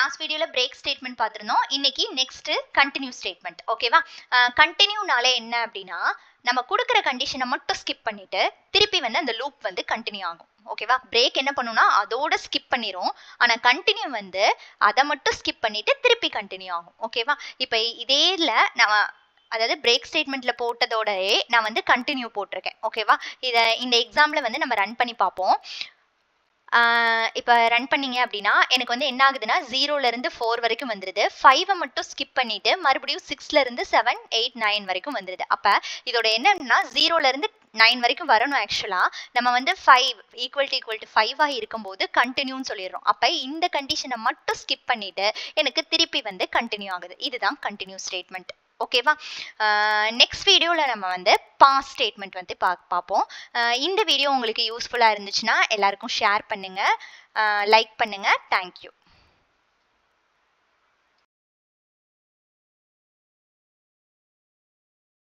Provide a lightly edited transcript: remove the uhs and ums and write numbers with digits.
Last வீடியோல break statement பார்த்திருந்தோம். இன்னைக்கு நெக்ஸ்ட் கண்டினியூ ஸ்டேட்மெண்ட். ஓகேவா? கண்டினியூனாலே என்ன அப்படின்னா, நம்ம கொடுக்குற கண்டிஷனை மட்டும் ஸ்கிப் பண்ணிட்டு திருப்பி வந்து அந்த லூப் வந்து கண்டினியூ ஆகும். ஓகேவா? பிரேக் என்ன பண்ணும்னா அதோட ஸ்கிப் பண்ணிரும். ஆனா கண்டினியூ வந்து அதை மட்டும் ஸ்கிப் பண்ணிட்டு திருப்பி கண்டினியூ ஆகும். ஓகேவா? இப்ப இதேல நம்ம அதாவது பிரேக் ஸ்டேட்மெண்ட்ல போட்டதோடயே நான் வந்து கண்டினியூ போட்டிருக்கேன். ஓகேவா? இந்த எக்ஸாம்ல வந்து நம்ம ரன் பண்ணி பார்ப்போம். இப்போ ரன் பண்ணீங்க அப்படின்னா எனக்கு வந்து என்ன ஆகுதுன்னா 0லேருந்து 4 வரைக்கும் வந்துடுது. 5 மட்டும் ஸ்கிப் பண்ணிட்டு மறுபடியும் 6லேருந்து 7, 8, 9 வரைக்கும் வந்துடுது. அப்போ இதோட என்னன்னா 0லேருந்து 9 வரைக்கும் வரணும். ஆக்சுவலாக நம்ம வந்து 5 ஈக்குவல் டு 5 இருக்கும்போது கண்டினியூன்னு சொல்லிடுறோம். அப்போ இந்த கண்டிஷனை மட்டும் ஸ்கிப் பண்ணிட்டு எனக்கு திருப்பி வந்து கண்டினியூ ஆகுது. இதுதான் கண்டினியூ ஸ்டேட்மெண்ட். ஓகேவா? நெக்ஸ்ட் வீடியோவில் நம்ம வந்து பாஸ் ஸ்டேட்மெண்ட் வந்து பார்ப்போம். இந்த வீடியோ உங்களுக்கு யூஸ்ஃபுல்லாக இருந்துச்சுன்னா எல்லாருக்கும் ஷேர் பண்ணுங்கள், லைக் பண்ணுங்கள். தேங்க்யூ.